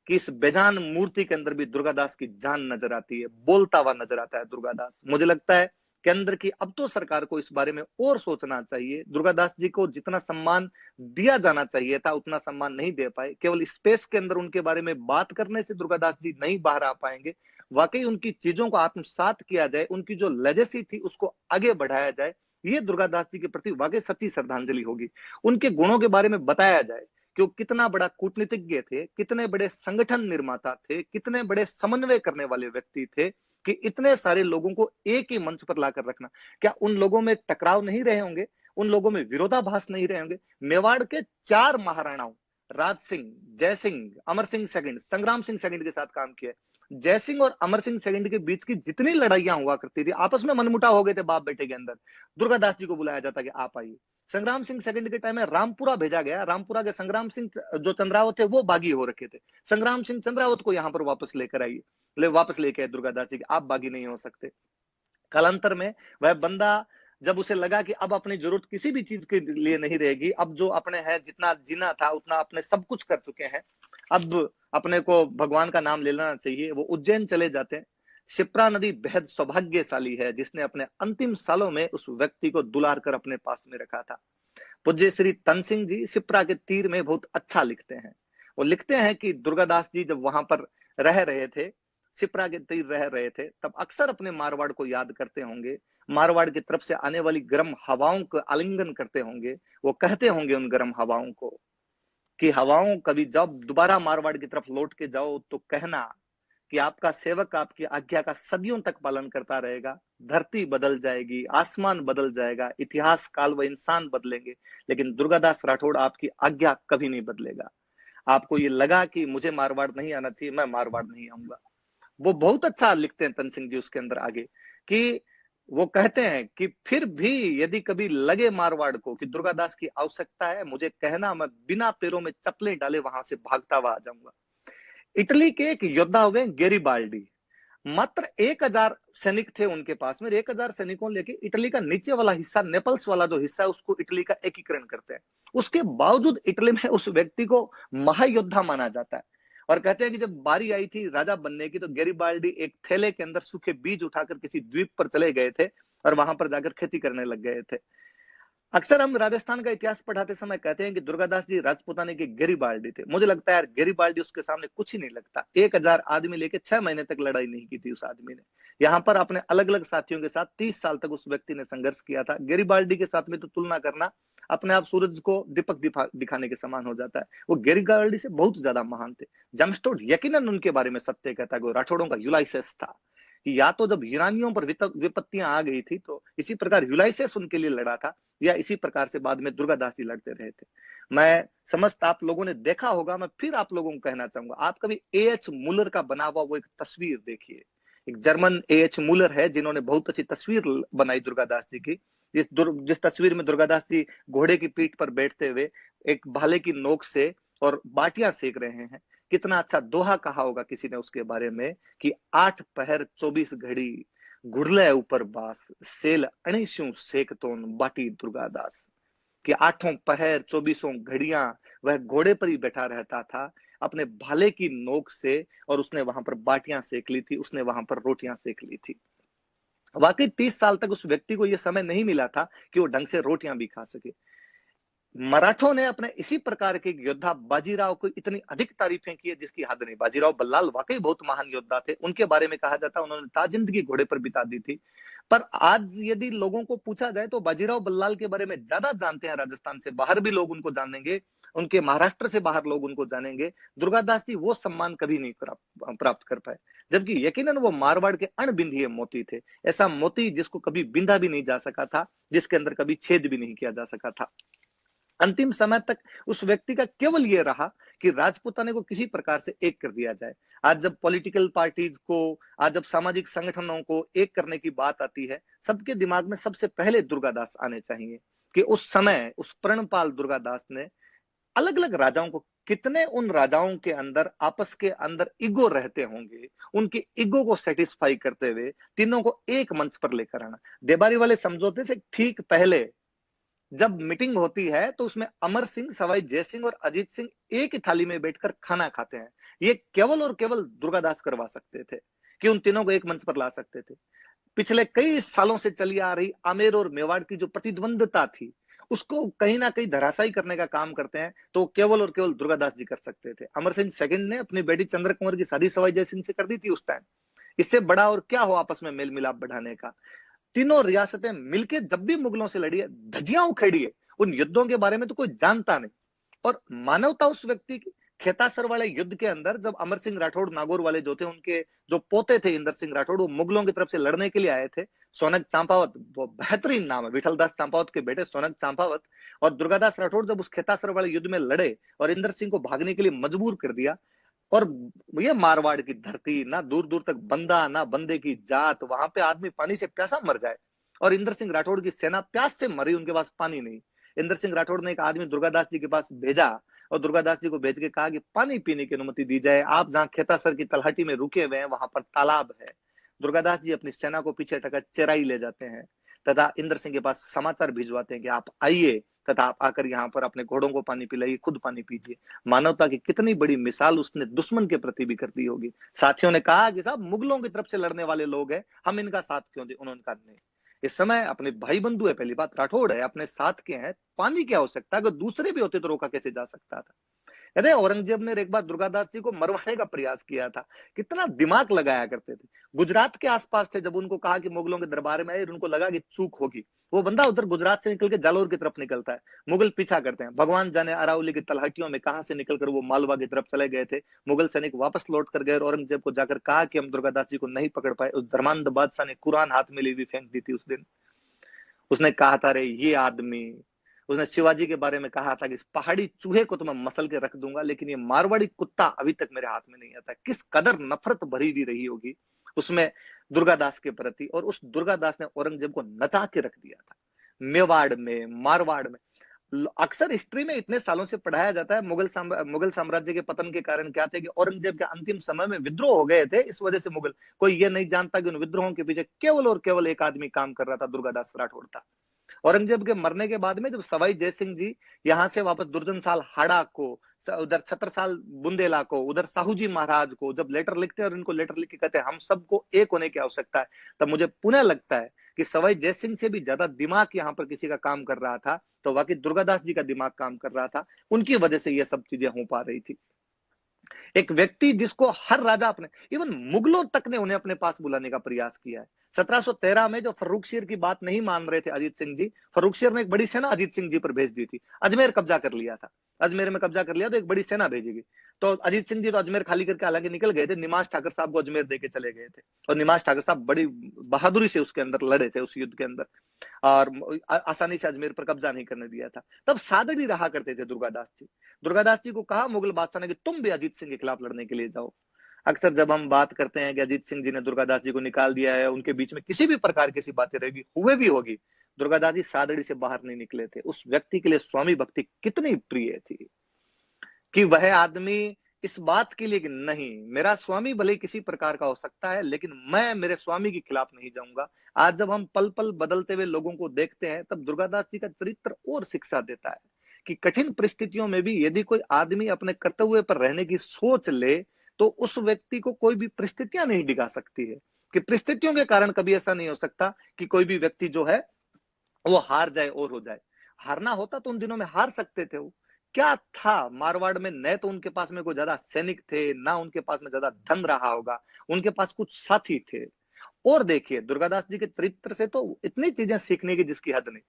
कि इस बेजान मूर्ति के अंदर भी दुर्गादास की जान नजर आती है, बोलता हुआ नजर आता है दुर्गादास। मुझे लगता है केंद्र की अब तो सरकार को इस बारे में और सोचना चाहिए। दुर्गादास जी को जितना सम्मान दिया जाना चाहिए था उतना सम्मान नहीं दे पाए। केवल स्पेस के अंदर उनके बारे में बात करने से दुर्गादास जी नहीं बाहर आ पाएंगे। वाकई उनकी चीजों को आत्मसात किया जाए, उनकी जो लेगेसी थी उसको आगे बढ़ाया जाए, ये दुर्गादास जी के प्रति वाकई सच्ची श्रद्धांजलि होगी। उनके गुणों के बारे में बताया जाए कि वो कितना बड़ा कूटनीतिज्ञ थे, कितने बड़े संगठन निर्माता थे, कितने बड़े समन्वय करने वाले व्यक्ति थे, कि इतने सारे लोगों को एक ही मंच पर लाकर रखना। क्या उन लोगों में टकराव नहीं रहे होंगे? उन लोगों में विरोधाभास नहीं रहे होंगे? मेवाड़ के 4 महाराणाओं, राज सिंह, जय सिंह, अमर सिंह सेकंड, संग्राम सिंह सेकंड के साथ काम किया। जय सिंह और अमर सिंह सेकंड के बीच की जितनी लड़ाइयां हुआ करती थी, आपस में मनमुटाव हो गए थे बाप बेटे के अंदर, दुर्गादास जी को बुलाया जाता कि आप आइए। संग्राम सिंह सेकंड के टाइम में रामपुरा भेजा गया। रामपुरा के संग्राम सिंह जो चंद्रावत थे वो बागी हो रखे थे। संग्राम सिंह चंद्रावत को यहाँ पर वापस लेकर आइए, वापस लेके आए दुर्गादास जी, आप बागी नहीं हो सकते। कालांतर में वह बंदा, जब उसे लगा कि अब अपनी जरूरत किसी भी चीज के लिए नहीं रहेगी, अब जो अपने है जितना जीना था उतना अपने सब कुछ कर चुके हैं, अब अपने को भगवान का नाम लेना चाहिए, वो उज्जैन चले जाते हैं। शिप्रा नदी बेहद सौभाग्यशाली है जिसने अपने अंतिम सालों में उस व्यक्ति को दुलार कर अपने पास में रखा था। पूज्य श्री तन सिंह जी शिप्रा के तीर में बहुत अच्छा लिखते हैं। वो लिखते हैं कि दुर्गादास जी जब वहां पर रह रहे थे, शिप्रा के तीर रह रहे थे, तब अक्सर अपने मारवाड़ को याद करते होंगे। मारवाड़ की तरफ से आने वाली गर्म हवाओं को आलिंगन करते होंगे। वो कहते होंगे उन गर्म हवाओं को कि हवाओं, कभी जब दोबारा मारवाड़ की तरफ लौट के जाओ तो कहना कि आपका सेवक आपकी आज्ञा का सदियों तक पालन करता रहेगा। धरती बदल जाएगी, आसमान बदल जाएगा, इतिहास, काल व इंसान बदलेंगे, लेकिन दुर्गादास राठौड़ आपकी आज्ञा कभी नहीं बदलेगा। आपको ये लगा कि मुझे मारवाड़ नहीं आना चाहिए, मैं मारवाड़ नहीं आऊंगा। वो बहुत अच्छा लिखते हैं तन सिंह जी उसके अंदर आगे, कि वो कहते हैं कि फिर भी यदि कभी लगे मारवाड़ को कि दुर्गादास की आवश्यकता है, मुझे कहना, मैं बिना पैरों में चप्पलें डाले वहां से भागता हुआ आ जाऊंगा। इटली के एक योद्धा हुए गेरिबाल्डी, मात्र 1000 सैनिक थे उनके पास में। 1000 सैनिकों लेके इटली का नीचे वाला हिस्सा, नेपल्स वाला जो हिस्सा है, उसको इटली का एकीकरण करते हैं। उसके बावजूद इटली में उस व्यक्ति को महायोद्धा माना जाता है। और कहते हैं कि जब बारी आई थी राजा बनने की, तो गेरिबाल्डी एक थैले के अंदर सूखे बीज उठाकर किसी द्वीप पर चले गए थे और वहां पर जाकर खेती करने लग गए थे। अक्सर हम राजस्थान का इतिहास पढ़ाते समय कहते हैं कि दुर्गादास जी राजपूताने के गेरिबाल्डी थे। मुझे लगता है यार, गेरिबाल्डी उसके सामने कुछ ही नहीं लगता। 1000 आदमी लेके 6 महीने तक लड़ाई नहीं की थी उस आदमी ने। यहाँ पर अपने अलग अलग साथियों के साथ 30 साल तक उस व्यक्ति ने संघर्ष किया था। गेरिबाल्डी के साथ में तो तुलना करना अपने आप सूरज को दीपक दिखाने के समान हो जाता है। वो गेरिबाल्डी से बहुत ज्यादा महान थे। जमस्टोड यकीनन उनके बारे में सत्य कहता है कि वो राठौड़ों का यूलाइसेस था। कि या तो जब यूनानियों पर विपत्तियां आ गई थी, तो इसी प्रकार यूलाइसेस उनके लिए लड़ा था, या इसी प्रकार से बाद में दुर्गादास जी लड़ते रहे थे। मैं समस्त आप लोगों ने देखा होगा, मैं फिर आप लोगों को कहना चाहूंगा, आप कभी एएच मुलर का बना हुआ वो एक तस्वीर देखिए। एक जर्मन एएच मुलर है, जिन्होंने बहुत अच्छी तस्वीर बनाई दुर्गादास जी की। जिस तस्वीर में दुर्गादास जी घोड़े की पीठ पर बैठते हुए एक भाले की नोक से और बाटियां सेक रहे हैं। कितना अच्छा दोहा कहा होगा किसी ने उसके बारे में कि 8 पहर 24 घड़ी घुड़ले ऊपर बास, सेल अणिशु सेकतोन बाटी दुर्गादास। कि 8 पहर 24 घड़ियां वह घोड़े पर ही बैठा रहता था अपने भाले की नोक से, और उसने वहां पर बाटियां सेक ली थी, उसने वहां पर रोटियां सेक ली थी। वाकई 30 साल तक उस व्यक्ति को यह समय नहीं मिला था कि वो ढंग से रोटियां भी खा सके। मराठों ने अपने इसी प्रकार के योद्धा बाजीराव को इतनी अधिक तारीफें की है जिसकी हद नहीं। बाजीराव बल्लाल वाकई बहुत महान योद्धा थे। उनके बारे में कहा जाता है उन्होंने ताजिंदगी घोड़े पर बिता दी थी। पर आज यदि लोगों को पूछा जाए तो बाजीराव बल्लाल के बारे में ज्यादा जानते हैं, राजस्थान से बाहर भी लोग उनको जानेंगे, उनके महाराष्ट्र से बाहर लोग उनको जानेंगे। दुर्गादास जी वो सम्मान कभी नहीं प्राप्त कर पाए, जबकि यकीनन वो मारवाड़ के अणबिंधीय मोती थे। ऐसा मोती जिसको कभी बिंधा भी नहीं जा सका था, जिसके अंदर कभी छेद भी नहीं किया जा सका था। अंतिम समय तक उस व्यक्ति का केवल यह रहा कि राजपूताने को किसी प्रकार से एक कर दिया जाए। आज जब पॉलिटिकल पार्टीज को, आज जब सामाजिक संगठनों को एक करने की बात आती है, सबके दिमाग में सबसे पहले दुर्गादास आने चाहिए। कि उस समय उस प्रणपाल दुर्गादास ने अलग अलग राजाओं को, कितने उन राजाओं के अंदर आपस के अंदर ईगो रहते होंगे, उनके ईगो को सेटिस्फाई करते हुए तीनों को एक मंच पर लेकर आना। देबारी वाले समझौते से ठीक पहले जब मीटिंग होती है तो उसमें अमर सिंह, सवाई जय सिंह और अजीत सिंह एक ही थाली में बैठकर खाना खाते हैं। ये केवल और केवल दुर्गादास करवा सकते थे कि उन तीनों को एक मंच पर ला सकते थे। पिछले कई सालों से चली आ रही आमेर और मेवाड़ की जो प्रतिद्वंदता थी, उसको कहीं ना कहीं धराशायी करने का काम करते हैं, तो केवल और केवल दुर्गादास जी कर सकते थे। अमर सिंह सेकंड ने अपनी बेटी चंद्र कुंवर की शादी सवाई जय सिंह से कर दी थी उस टाइम। इससे बड़ा और क्या हो आपस में मेल मिलाप बढ़ाने का। तीनों रियासतें मिलकर जब भी मुगलों से लड़ी है, धज्जियां उखेड़ी है। उन युद्धों के बारे में तो कोई जानता नहीं। और मानवता उस व्यक्ति की, खेतासर वाले युद्ध के अंदर जब अमर सिंह राठौड़ नागौर वाले जो थे, उनके जो पोते थे इंदर सिंह राठौड़, वो मुगलों की तरफ से लड़ने के लिए आए थे। सोनक चांपावत, वो बेहतरीन नाम है, विठलदास चांपावत के बेटे सोनक चांपावत और दुर्गादास राठौड़ जब उस खेतासर वाले युद्ध में लड़े और इंदर सिंह को भागने के लिए मजबूर कर दिया। और ये मारवाड़ की धरती, ना दूर दूर तक बंदा ना बंदे की जात, वहां पे आदमी पानी से प्यासा मर जाए। और इंदर सिंह राठौड़ की सेना प्यास से मरी, उनके पास पानी नहीं। इंदर सिंह राठौड़ ने एक आदमी दुर्गादास जी के पास भेजा और दुर्गादास जी को भेज के कहा कि पानी पीने की अनुमति दी जाए, आप जहां खेतासर की तलहटी में रुके हुए हैं वहां पर तालाब है। दुर्गादास जी अपनी सेना को पीछे टका चेराई ले जाते हैं तथा इंदर सिंह के पास समाचार भिजवाते हैं कि आप आइए तथा आप आकर यहाँ पर अपने घोड़ों को पानी पिलाइए, खुद पानी पीजिए। मानवता की कितनी बड़ी मिसाल उसने दुश्मन के प्रति भी कर दी होगी। साथियों ने कहा कि साहब मुगलों की तरफ से लड़ने वाले लोग हैं, हम इनका साथ क्यों दें। उन्होंने कहा नहीं, इस समय अपने भाई बंधु है, पहली बात राठौड़ है, अपने साथ के हैं, पानी क्या हो सकता है, अगर दूसरे भी होते तो रोका कैसे जा सकता था। कहते हैं औरंगजेब ने एक बार दुर्गादास जी को मरवाने का प्रयास किया था। कितना दिमाग लगाया करते थे। गुजरात के आसपास थे, जब उनको कहा कि मुगलों के दरबार में आए, उनको लगा कि चूक होगी, वो बंदा उधर गुजरात से निकल के जालोर की तरफ निकलता है। मुगल पीछा करते हैं, भगवान जाने अरावली की तलहटियों में कहां से निकलकर वो मालवा की तरफ चले गए थे। मुगल सैनिक वापस लौट कर गए और औरंगजेब को जाकर कहा कि हम दुर्गादास जी को नहीं पकड़ पाए। उस धर्मांध बादशाह ने कुरान हाथ में ली हुई फेंक दी थी उस दिन। उसने कहा था, रे ये आदमी, उसने शिवाजी के बारे में कहा था कि इस पहाड़ी चूहे को तो मैं मसल के रख दूंगा, लेकिन ये मारवाड़ी कुत्ता अभी तक मेरे हाथ में नहीं आता। किस कदर नफरत भरी भी रही होगी उसमें दुर्गादास के प्रति। और उस दुर्गादास ने औरंगजेब को नचा के रख दिया था। मेवाड़ में, मारवाड़ में। अक्सर हिस्ट्री में इतने सालों से पढ़ाया जाता है, मुगल साम्राज्य के पतन के कारण क्या थे कि औरंगजेब के अंतिम समय में विद्रोह हो गए थे, इस वजह से मुगल, कोई ये नहीं जानता कि उन विद्रोहों के पीछे केवल और केवल एक आदमी काम कर रहा था, दुर्गादास राठौड़ था। औरंगजेब के मरने के बाद में जब सवाई जयसिंह जी यहाँ से वापस दुर्जन साल हाड़ा को, उधर छत्रसाल बुंदेला को, उधर साहू जी महाराज को जब लेटर लिखते हैं और इनको लेटर लिख के कहते हैं हम सबको एक होने की आवश्यकता है, तब मुझे पुनः लगता है कि सवाई जयसिंह से भी ज्यादा दिमाग यहाँ पर किसी का काम कर रहा था, तो वाकई दुर्गादास जी का दिमाग काम कर रहा था, उनकी वजह से ये सब चीजें हो पा रही थी। एक व्यक्ति जिसको हर राजा अपने, इवन मुगलों तक ने उन्हें अपने पास बुलाने का प्रयास किया है। 1713 में जो फर्रुखशीर की बात नहीं मान रहे थे अजीत सिंह जी, फर्रुखशीर ने एक बड़ी सेना अजीत सिंह जी पर भेज दी थी। अजमेर कब्जा कर लिया था, अजमेर में कब्जा कर लिया तो एक बड़ी सेना भेजेगी, तो अजीत सिंह जी तो अजमेर खाली करके हालांकि निकल गए थे, निमाश ठाकर साहब को अजमेर देके चले गए थे, और निमाश ठाकर साहब बड़ी बहादुरी से उसके अंदर लड़े थे उस युद्ध के अंदर, और आसानी से अजमेर पर कब्जा नहीं करने दिया था। तब सादड़ी रहा करते थे दुर्गादास जी। दुर्गादास जी को कहा मुगल बादशाह ने कि तुम भी अजीत सिंह के खिलाफ लड़ने के लिए जाओ। अक्सर जब हम बात करते हैं कि अजीत सिंह जी ने दुर्गादास जी को निकाल दिया है, उनके बीच में किसी भी प्रकार की ऐसी बातें रहेगी, हुए भी होगी, दुर्गादास जी सादड़ी से बाहर नहीं निकले थे। उस व्यक्ति के लिए स्वामी भक्ति कितनी प्रिय थी कि वह आदमी इस बात के लिए कि नहीं, मेरा स्वामी भले किसी प्रकार का हो सकता है, लेकिन मैं मेरे स्वामी के खिलाफ नहीं जाऊंगा। आज जब हम पल पल बदलते हुए लोगों को देखते हैं, तब दुर्गादास जी का चरित्र और शिक्षा देता है कि कठिन परिस्थितियों में भी यदि कोई आदमी अपने कर्तव्य पर रहने की सोच ले, तो उस व्यक्ति को कोई भी परिस्थितियां नहीं डिगा सकती है, कि परिस्थितियों के कारण कभी ऐसा नहीं हो सकता कि कोई भी व्यक्ति जो है वो हार जाए और हो जाए। हारना होता तो उन दिनों में हार सकते थे वो। क्या था मारवाड़ में, न तो उनके पास में कोई ज्यादा सैनिक थे, ना उनके पास में ज्यादा धन रहा होगा, उनके पास कुछ साथी थे। और देखिए दुर्गादास जी के चरित्र से तो इतनी चीजें सीखने की जिसकी हद नहीं।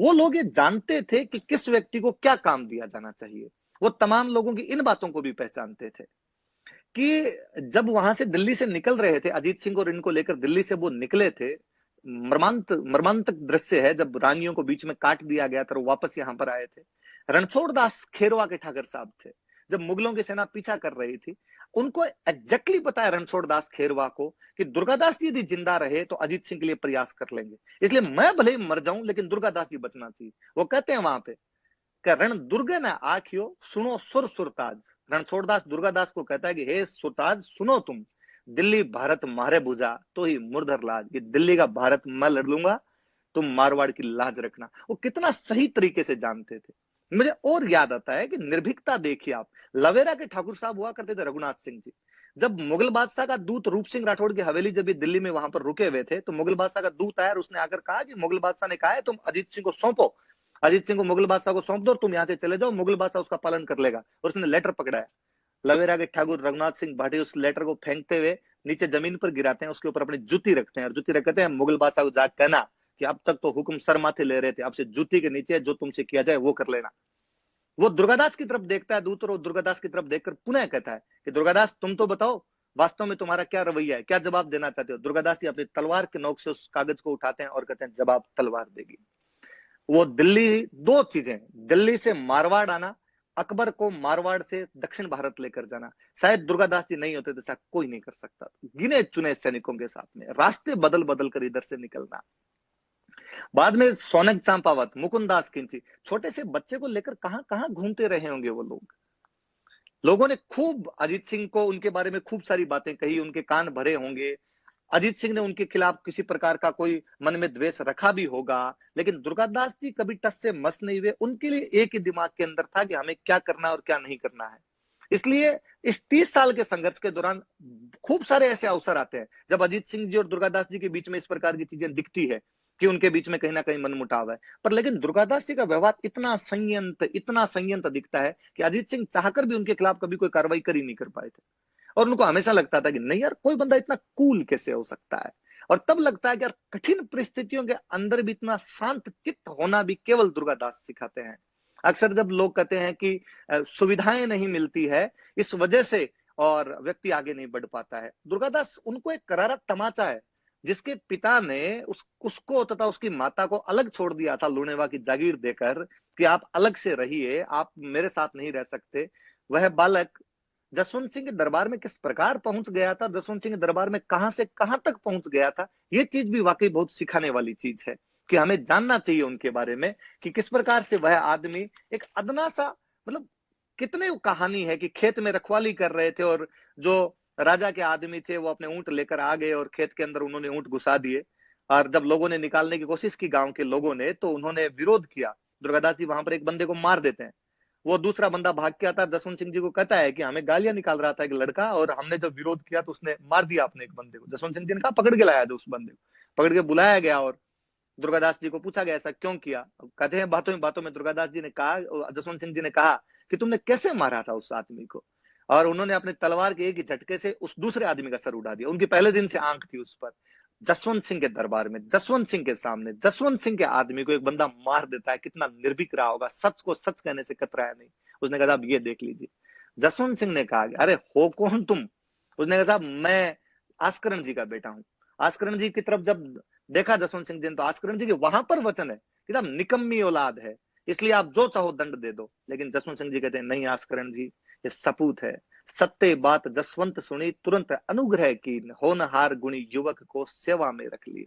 वो लोग ये जानते थे कि किस व्यक्ति को क्या काम दिया जाना चाहिए, वो तमाम लोगों की इन बातों को भी पहचानते थे कि जब वहां से दिल्ली से निकल रहे थे अजीत सिंह और इनको लेकर दिल्ली से वो निकले थे, मर्मांतक दृश्य है जब रानियों को बीच में काट दिया गया था, वो वापस यहाँ पर आए थे। रणछोड़ दास खेरवा के ठाकर साहब थे, जब मुगलों की सेना पीछा कर रही थी, उनको एग्जैक्टली पता है रणछोड़ दास खेरवा को कि दुर्गादास जी यदि जिंदा रहे तो अजीत सिंह के लिए प्रयास कर लेंगे, इसलिए मैं भले ही मर जाऊं लेकिन दुर्गादास जी बचना चाहिए। वो कहते हैं वहां पे रण दुर्गे न आखियो सुनो सुर सुरताज। रणछोड़दास दुर्गादास को कहता है कि हे सुरताज सुनो, तुम दिल्ली भारत मारे बुझा तो ही मुरधर लाज, ये दिल्ली का भारत मैं लड़ लूंगा, तुम मारवाड़ की लाज रखना। वो कितना सही तरीके से जानते थे। मुझे और याद आता है कि निर्भीकता देखिए आप, लवेरा के ठाकुर साहब हुआ करते थे रघुनाथ सिंह जी, जब मुगल बादशाह का दूत रूप सिंह राठौड़ की हवेली जब ये दिल्ली में वहां पर रुके हुए थे, तो मुगल बादशाह का दूत आया और उसने आकर कहा कि मुगल बादशाह ने कहा है तुम अजीत सिंह को सौंपो, अजीत सिंह को मुगल बादशाह को सौंप दो, तुम यहाँ से चले जाओ, मुगल बादशाह उसका पालन कर लेगा। और उसने लेटर पकड़ाया, लवेरा के ठाकुर रघुनाथ सिंह भाटी उस लेटर को फेंकते हुए नीचे जमीन पर गिराते हैं, उसके ऊपर अपनी जूती रखते हैं और जूती रखते हैं मुगल बादशाह को जाकर कहना कि अब तक तो हुक्म सर माथे ले रहे थे, अब से जूती के नीचे जो तुमसे किया जाए वो कर लेना। वो दुर्गादास की तरफ देखता है दूत, और दुर्गादास की तरफ देखकर पुनः कहता है कि दुर्गादास तुम तो बताओ वास्तव में तुम्हारा क्या रवैया है, क्या जवाब देना चाहते हो। दुर्गादास जी अपनी तलवार के नोक से उस कागज को उठाते हैं और कहते हैं जवाब तलवार देगी। वो दिल्ली, दो चीजें, दिल्ली से मारवाड़ आना, अकबर को मारवाड़ से दक्षिण भारत लेकर जाना, शायद दुर्गादास जी नहीं होते तो शायद कोई नहीं कर सकता। गिने चुने सैनिकों के साथ में रास्ते बदल बदल कर इधर से निकलना। बाद में सोनक चांपावत, मुकुंदास खिंची, छोटे से बच्चे को लेकर कहां कहां घूमते रहे होंगे वो लोग। लोगों ने खूब अजीत सिंह को, उनके बारे में खूब सारी बातें कही, उनके कान भरे होंगे। अजीत सिंह ने उनके खिलाफ किसी प्रकार का कोई मन में द्वेष रखा भी होगा, लेकिन दुर्गादास जी कभी टस से मस नहीं हुए। उनके लिए एक ही दिमाग के अंदर था कि हमें क्या करना और क्या नहीं करना है। इसलिए इस 30 साल के संघर्ष के दौरान खूब सारे ऐसे अवसर आते हैं जब अजीत सिंह जी और दुर्गादास जी के बीच में इस प्रकार की चीजें दिखती है कि उनके बीच में कहीं ना कहीं मनमुटाव है। पर लेकिन दुर्गादास जी का व्यवहार इतना संयंत्र दिखता है कि अजीत सिंह चाहकर भी उनके खिलाफ कभी कोई कार्रवाई कर ही नहीं कर पाए थे। और उनको हमेशा लगता था कि नहीं यार, कोई बंदा इतना कूल कैसे हो सकता है। और तब लगता है कि यार कठिन परिस्थितियों के अंदर भी इतना शांत चित्त होना भी केवल दुर्गादास सिखाते हैं। अक्सर जब लोग कहते हैं कि सुविधाएं नहीं मिलती है इस वजह से और व्यक्ति आगे नहीं बढ़ पाता है, दुर्गादास उनको एक करारा तमाचा है। जिसके पिता ने उसको तथा उसकी माता को अलग छोड़ दिया था लूणेवा की जागीर देकर कि आप अलग से रहिए, आप मेरे साथ नहीं रह सकते, वह बालक जसवंत सिंह के दरबार में किस प्रकार पहुंच गया था, जसवंत सिंह के दरबार में कहां से कहां तक पहुंच गया था, ये चीज भी वाकई बहुत सिखाने वाली चीज है कि हमें जानना चाहिए उनके बारे में कि किस प्रकार से वह आदमी एक अदना सा, मतलब कितने कहानी है कि खेत में रखवाली कर रहे थे और जो राजा के आदमी थे वो अपने ऊंट लेकर आ गए और खेत के अंदर उन्होंने ऊंट घुसा दिए। और जब लोगों ने निकालने की कोशिश की गांव के लोगों ने, तो उन्होंने विरोध किया। दुर्गादास जी वहां पर एक बंदे को मार देते हैं। वो दूसरा बंदा भाग के आता है, जसवंत सिंह जी को कहता है कि हमें गालियां निकाल रहा था एक लड़का, और हमने जब विरोध किया तो उसने मार दिया अपने एक बंदे को। जसवंत सिंह जी ने कहा पकड़ के लाया जो उस बंदे को, पकड़ के बुलाया गया और दुर्गादास जी को पूछा गया ऐसा क्यों किया। कहते हैं बातों में बातों में दुर्गादास जी ने कहा, जसवंत सिंह जी ने कहा कि तुमने कैसे मारा था उस आदमी को। और उन्होंने अपने तलवार के एक ही झटके से उस दूसरे आदमी का सर उड़ा दिया। उनकी पहले दिन से आंख थी उस पर। जसवंत सिंह के दरबार में, जसवंत सिंह के सामने, जसवंत सिंह के आदमी को एक बंदा मार देता है, कितना निर्भीक रहा होगा, सच को सच कहने से कतराया नहीं। उसने कहा साहब ये देख लीजिए। जसवंत सिंह ने कहा अरे हो कौन तुम। उसने कहा साहब मैं आस्करण जी का बेटा हूं। आस्करण जी की तरफ जब देखा जसवंत सिंह जी ने, तो आस्करण जी के वहां पर वचन है कि साहब निकम्मी औलाद है, इसलिए आप जो चाहो दंड दे दो। लेकिन जसवंत सिंह जी कहते हैं नहीं आस्करण जी, ये सपूत है। सत्य बात जसवंत सुनी, तुरंत अनुग्रह की, होनहार गुणी युवक को सेवा में रख लिए।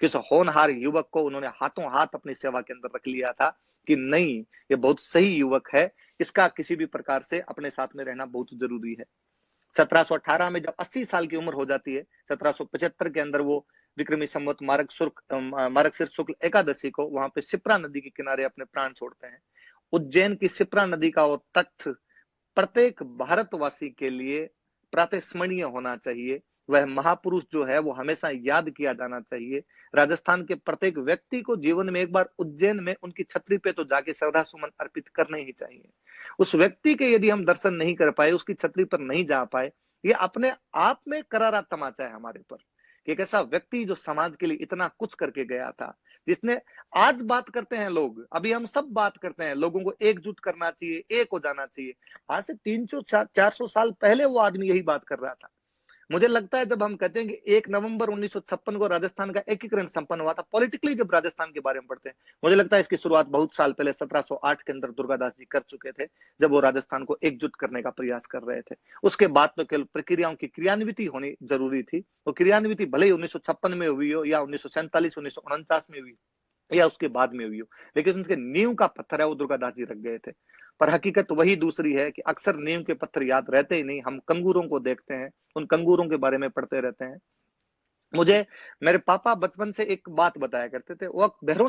किस होनहार युवक को उन्होंने हाथों हाथ अपनी सेवा के अंदर रख लिया था कि नहीं ये बहुत सही युवक है, इसका किसी भी प्रकार से अपने साथ में रहना बहुत जरूरी है। 1718 में जब 80 साल की उम्र हो जाती है, 1775 के अंदर वो विक्रमी संवत मार्गशीर शुक्ल एकादशी को वहां पे शिप्रा नदी के किनारे अपने प्राण छोड़ते हैं। उज्जैन की शिप्रा नदी का वो तट प्रत्येक भारतवासी के लिए प्रातस्मरणीय होना चाहिए। वह महापुरुष जो है वो हमेशा याद किया जाना चाहिए। राजस्थान के प्रत्येक व्यक्ति को जीवन में एक बार उज्जैन में उनकी छतरी पे तो जाके श्रद्धा सुमन अर्पित करने ही चाहिए। उस व्यक्ति के यदि हम दर्शन नहीं कर पाए, उसकी छतरी पर नहीं जा पाए, ये अपने आप में करारा तमाचा है हमारे पर कि एक ऐसा व्यक्ति जो समाज के लिए इतना कुछ करके गया था, जिसने, आज बात करते हैं लोग, अभी हम सब बात करते हैं लोगों को एकजुट करना चाहिए, एक हो जाना चाहिए। आज से 300-400 साल पहले वो आदमी यही बात कर रहा था। मुझे लगता है जब हम कहते हैं कि 1 नवंबर 1956 को राजस्थान का एकीकरण संपन्न हुआ था, पॉलिटिकली जब राजस्थान के बारे में पढ़ते हैं, मुझे लगता है इसकी शुरुआत बहुत साल पहले 1708 के अंदर दुर्गादास जी कर चुके थे, जब वो राजस्थान को एकजुट करने का प्रयास कर रहे थे। उसके बाद तो केवल प्रक्रियाओं की क्रियान्विति होनी जरूरी थी। वो क्रियान्विति भले ही 1956 में हुई हो या 1947 1949 में हुई या उसके बाद में हुई हो, लेकिन उनके नींव का पत्थर है वो दुर्गादास जी रख गए थे। पर हकीकत वही दूसरी है कि अक्सर नींव के पत्थर याद रहते ही नहीं। हम कंगूरों को देखते हैं, उन कंगूरों के बारे में पढ़ते रहते हैं। मुझे मेरे पापा बचपन से एक बात बताया करते थे, वो भैरव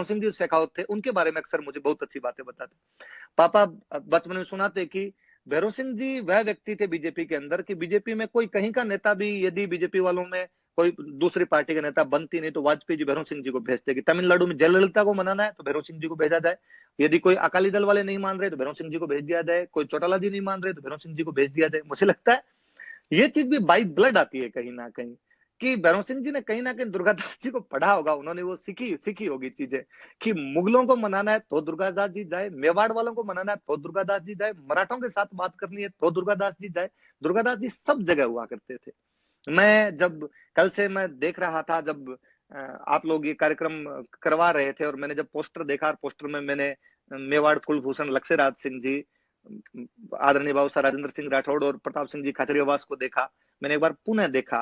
सिंह जी शेखावत थे, उनके बारे में अक्सर मुझे बहुत अच्छी बातें बताते। पापा बचपन में सुनाते कि भैरव सिंह जी वह व्यक्ति थे बीजेपी के अंदर कि बीजेपी में कोई कहीं का नेता भी यदि बीजेपी वालों में कोई दूसरी पार्टी का नेता बनती नहीं तो वाजपेयी जी भैरव सिंह जी को भेजते कि तमिलनाडु में जयललिता को मनाना है तो भैरव सिंह जी को भेजा जाए। यदि कोई अकाली दल वाले नहीं मान रहे तो भैरव सिंह जी को भेज दिया जाए, कोई चौटाला जी नहीं मान रहे तो भैरव सिंह जी को भेज दिया जाए। मुझे लगता है ये चीज भी बाई ब्लड आती है कहीं ना कहीं कि भैरव सिंह जी ने कहीं ना कहीं दुर्गादास जी को पढ़ा होगा, उन्होंने वो सीखी सीखी होगी चीजें कि मुगलों को मनाना है तो दुर्गादास जी जाए, मेवाड़ वालों को मनाना है तो दुर्गादास जी जाए, मराठों के साथ बात करनी है तो दुर्गादास जी जाए। दुर्गादास जी सब जगह हुआ करते थे। मैं जब कल से मैं देख रहा था, जब आप लोग ये कार्यक्रम करवा रहे थे और मैंने जब पोस्टर देखा, पोस्टर में मैंने मेवाड़ कुलभूषण लक्ष्यराज सिंह जी, आदरणीय बाबू साहब राजेंद्र सिंह राठौड़ और प्रताप सिंह जी खाचरियावास को देखा। मैंने एक बार पुनः देखा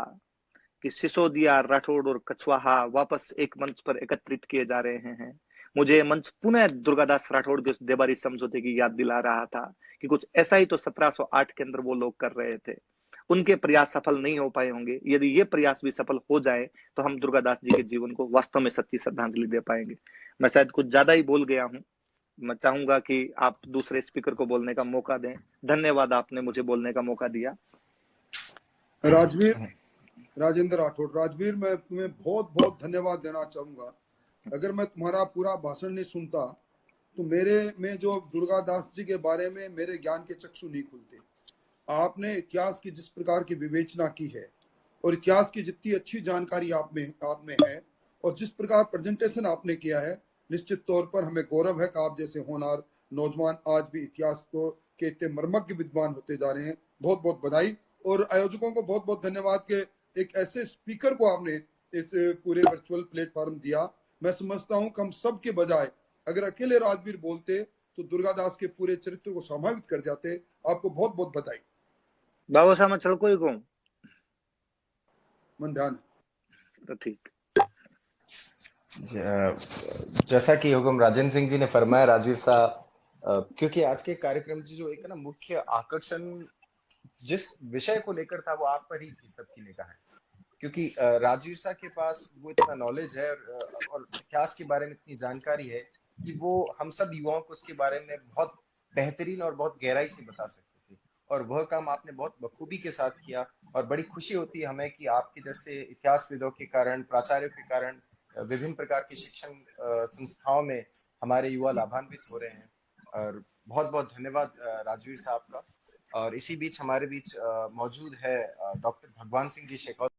कि सिसोदिया, राठौड़ और कछवाहा वापस एक मंच पर एकत्रित किए जा रहे हैं। मुझे मंच पुनः दुर्गादास राठौड़ के उस देबारी समझौते की याद दिला रहा था कि कुछ ऐसा ही तो 1708 के अंदर वो लोग कर रहे थे। उनके प्रयास सफल नहीं हो पाए होंगे, यदि ये प्रयास भी सफल हो जाए तो हम दुर्गादास जी के जीवन को वास्तव में सच्ची श्रद्धांजलि दे पाएंगे। मैं शायद कुछ ज्यादा ही बोल गया हूं। मैं चाहूंगा कि आप दूसरे स्पीकर को बोलने का मौका दें। धन्यवाद, आपने मुझे बोलने का मौका दिया। राजवीर, राजेंद्र राठौड़। राजवीर, मैं तुम्हें बहुत बहुत धन्यवाद देना चाहूंगा। अगर मैं तुम्हारा पूरा भाषण नहीं सुनता तो मेरे में जो दुर्गादास जी के बारे में मेरे ज्ञान के चक्षु नहीं खुलते। आपने इतिहास की जिस प्रकार की विवेचना की है और इतिहास की जितनी अच्छी जानकारी आप में है और जिस प्रकार प्रेजेंटेशन आपने किया है, निश्चित तौर पर हमें गौरव है कि आप जैसे होनहार नौजवान आज भी इतिहास को के इतने मर्मज्ञ विद्वान होते जा रहे हैं। बहुत बहुत बधाई और आयोजकों को बहुत बहुत धन्यवाद के एक ऐसे स्पीकर को आपने इस पूरे वर्चुअल प्लेटफॉर्म दिया। मैं समझता हूं कि हम सब के बजाय अगर अकेले राजवीर बोलते तो दुर्गादास के पूरे चरित्र को समाहित कर जाते। आपको बहुत बहुत बधाई। बाबा साहब मैं चलको ही कहूं मन ध्यान तो ठीक। जैसा कि हुक्म राजेंद्र सिंह जी ने फरमाया राजवीर साहब, क्योंकि आज के कार्यक्रम की जो एक ना मुख्य आकर्षण जिस विषय को लेकर था वो आप पर ही थी, सबकी निगाह है। क्योंकि राजवीर साहब के पास वो इतना नॉलेज है और इतिहास के बारे में इतनी जानकारी है कि वो हम सब युवाओं को उसके बारे में बहुत बेहतरीन और बहुत गहराई से बता सकते थे। और वह काम आपने बहुत बखूबी के साथ किया। और बड़ी खुशी होती है हमें कि आपके जैसे इतिहासविदों के कारण, प्राचार्यों के कारण विभिन्न प्रकार की शिक्षण संस्थाओं में हमारे युवा लाभान्वित हो रहे हैं। और बहुत बहुत धन्यवाद राजवीर साहब का। और इसी बीच हमारे बीच मौजूद है डॉक्टर भगवान सिंह जी शेखावत